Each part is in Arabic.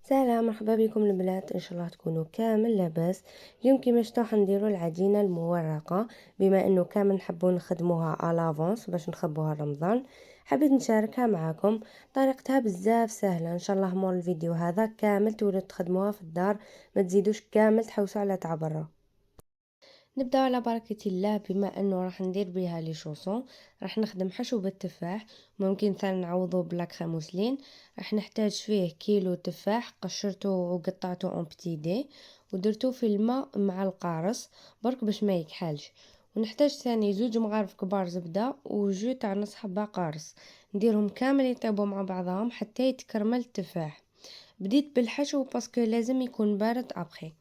سلام، مرحبا بكم البنات، ان شاء الله تكونوا كامل لاباس. اليوم كيما شفتوا حنديروا العجينه المورقه، بما انه كامل نحبوا نخدموها علافونس باش نخبوها رمضان. حبيت نشاركها معكم. طريقتها بزاف سهله، ان شاء الله مور الفيديو هذا كامل تولوا تخدموها في الدار، ما تزيدوش كامل تحوسوا على تاع برا. نبداو على بركة الله. بما انه راح ندير بها لي شوصون، راح نخدم حشو بالتفاح، ممكن ثاني نعوضو بلاك خاموسلين. راح نحتاج فيه كيلو تفاح قشرته وقطعته اون بتي دي، ودرتو في الماء مع القارص برك باش ما يكحلش. ونحتاج ثاني زوج مغارف كبار زبدة وجو تاع نص حبة قارص، نديرهم كامل يطيبوا مع بعضهم حتى يتكرمل التفاح. بديت بالحشو باسكو لازم يكون بارد ابخي.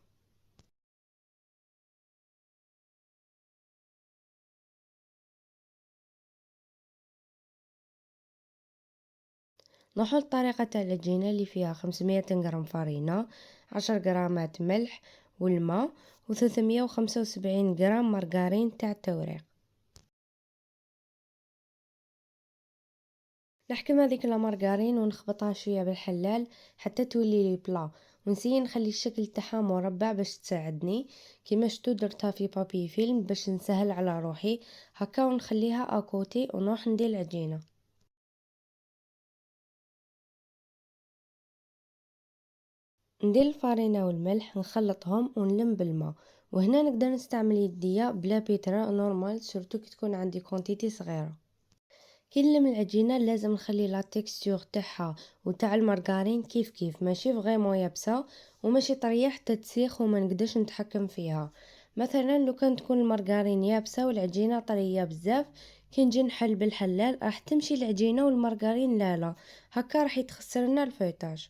نحط طريقة تاع العجينة اللي فيها 500 غرام فرينة، 10 غرامات ملح والماء، و375 غرام مارغرين تاع التوريق. نحكم هذيك المارغرين ونخبطها شويه بالحلال حتى تولي لي بلا، ونسي نخلي الشكل تاعها مربع باش تساعدني. كيما شتو درتها في بابي فيلم باش نسهل على روحي هكا، ونخليها اكوتي ونروح ندير العجينه. ندير الفرينة والملح نخلطهم ونلم بالماء، وهنا نقدر نستعمل يديا بلا بيترا نورمال، سورتو كي تكون عندي كونتيتي صغيره. كي نلم العجينه لازم نخلي لا تيكستور تاعها وتاع المارغرين كيف كيف، ماشي فريمون يابسه وماشي طريه حتى تسيخ وما نقدرش نتحكم فيها. مثلا لو كان تكون المارغرين يابسه والعجينه طريه بزاف، كي نجي نحل بالحلال راح تمشي العجينه والمارغرين لا هكا راح يتخسر لنا الفيتاج.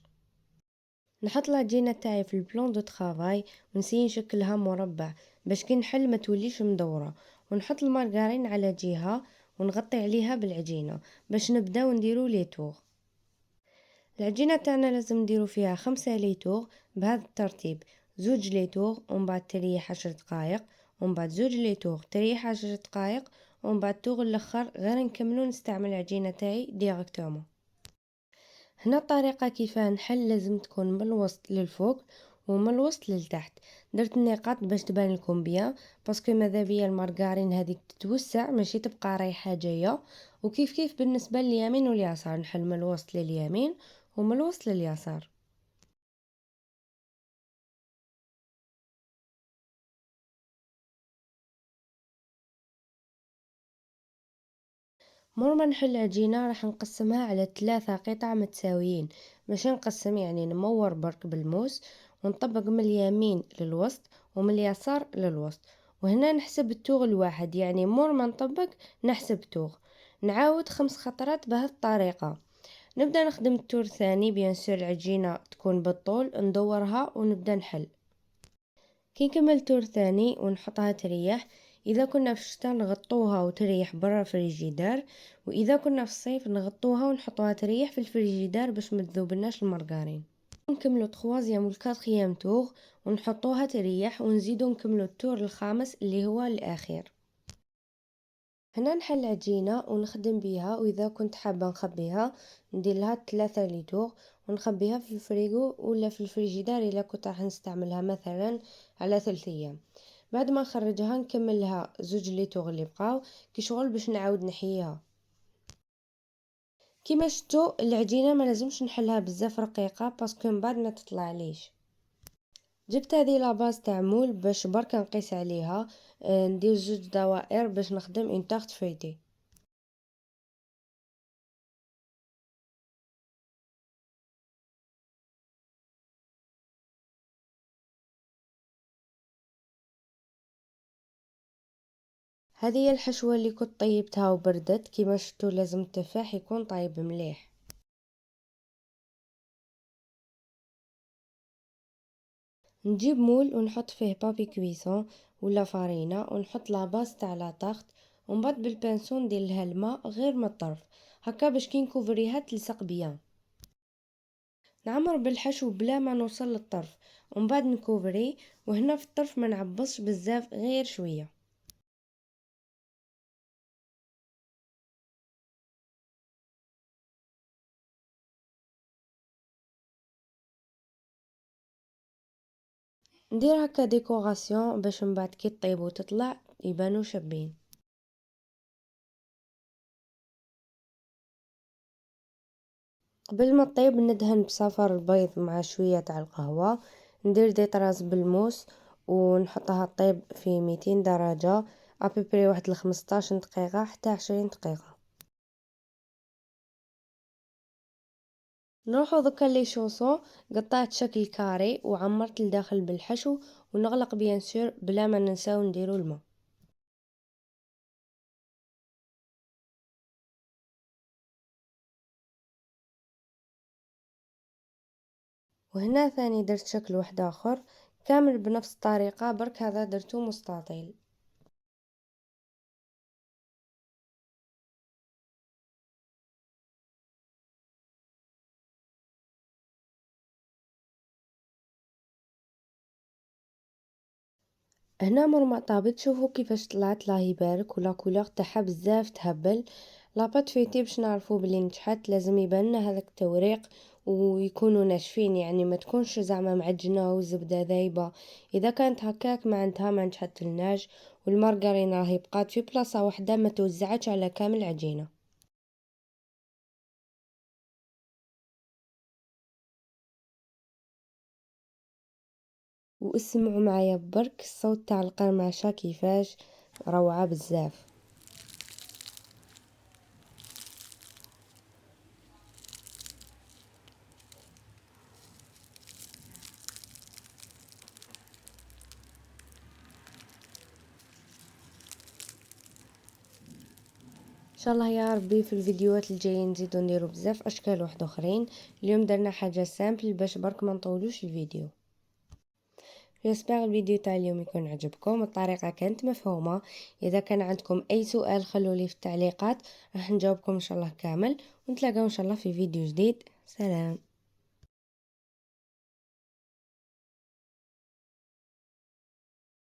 نحط العجينه تاعي في البلون دو طرافاي ونسي نشكلها مربع باش كي نحل ما توليش مدوره، ونحط المارغرين على جهه ونغطي عليها بالعجينه باش نبداو نديرو لي تور. العجينه تاعنا لازم نديرو فيها 5 ليتور بهذا الترتيب: زوج ليتور ومن بعد تريح 10 دقائق، ومن بعد زوج ليتور تريح 10 دقائق، ومن بعد تور الاخر غير نكملو نستعمل العجينه تاعي ديريكتومون. هنا الطريقة كيفاه نحل لازم تكون من الوسط للفوق ومن الوسط للتحت. درت النقاط باش تبان لكم بيان، باسكو ماذا بيا المارغرين هذيك تتوسع ماشي تبقى رايحة جاية. وكيف كيف بالنسبة لليمين واليسار نحل من الوسط لليمين ومن الوسط لليسار. مور ما نحل العجينة راح نقسمها على 3 قطع متساويين، ماشي نقسم يعني نمور برك بالموس، ونطبق من اليمين للوسط ومن اليسار للوسط. وهنا نحسب التوغ الواحد، يعني مور ما نطبق نحسب توغ. نعاود 5 خطرات بهذه الطريقة. نبدأ نخدم التور الثاني، بيان سور العجينة تكون بالطول ندورها ونبدأ نحل. كي نكمل تور ثاني ونحطها تريح. اذا كنا في الشتاء نغطوها وتريح برا الفريجيدار، واذا كنا في الصيف نغطوها ونحطوها تريح في الفريجيدار باش ما تذوبلناش المرغرين. نكملو تخوازيام والكاتريام تور ونحطوها تريح، ونزيدو نكملو التور الخامس اللي هو الاخير. هنا نحل العجينة ونخدم بيها، واذا كنت حابة نخبيها ندير لها 3 لتور ونخبيها في الفريغو ولا في الفريجيدار الا كنت راح نستعملها مثلا على 3 ايام. بعد ما نخرجها نكملها زوج ليتور اللي بقاو كي شغل باش نعاود نحييها. كيما شفتوا العجينه ما لازمش نحلها بزاف رقيقه باسكو من بعد ما تطلع ليش. جبت هذه لاباز تاع مول باش برك نقيس عليها. ندير زوج دوائر باش نخدم اون تارت فيتي. هذه هي الحشوه اللي كنت طيبتها وبردت. كيما شفتوا لازم التفاح يكون طيب مليح. نجيب مول ونحط فيه بابي كويسون ولا فرينه ونحط لاباس تاع لا طارت، ومن بعد بالبانسون ندير لها الماء غير من الطرف هكا باش كي نكوفريها تلصق بيان. نعمر بالحشو بلا ما نوصل للطرف، ومن بعد نكوفري، وهنا في الطرف ما نعبصش بزاف غير شويه. ندير هكا ديكوراسيون باش من بعد كي طيب وتطلع يبانو شابين. قبل ما طيب ندهن بصفر البيض مع شويه تاع القهوه، ندير ديطراز بالموس ونحطها طيب في 200 درجه ابيبري واحد 15 دقيقه حتى 20 دقيقه. نروحو ضكا لي شوصو، قطعت شكل كاري وعمرت الداخل بالحشو ونغلق بيان سور بلا ما ننساو نديرو الماء. وهنا ثاني درت شكل واحد اخر كامل بنفس الطريقه، برك هذا درتو مستطيل. هنا مرمى طابت، شوفوا كيفاش طلعت، الله يبارك، ولا كولور تاعها بزاف تهبل. لاباط فيتي باش نعرفوا بلي نجحت لازم يبان لنا هذاك التوريق ويكونوا ناشفين، يعني ما تكونش زعما معجنه والزبده ذايبه. اذا كانت هكاك معناتها ما نجحتلناش، والمارغرين راهي بقات في بلاصه واحده ما توزعتش على كامل العجينه. واسمعوا معايا برك الصوت تاع القرمشه كيفاش روعه بزاف. ان شاء الله يا ربي في الفيديوهات الجايين نزيدو نديرو بزاف اشكال واحد اخرين. اليوم درنا حاجه سامبل باش برك ما نطولوش الفيديو. جيسبر الفيديو تاع اليوم يكون عجبكم، الطريقه كانت مفهومه. اذا كان عندكم اي سؤال خلولي في التعليقات راح نجاوبكم ان شاء الله كامل، ونتلاقاو ان شاء الله في فيديو جديد. سلام.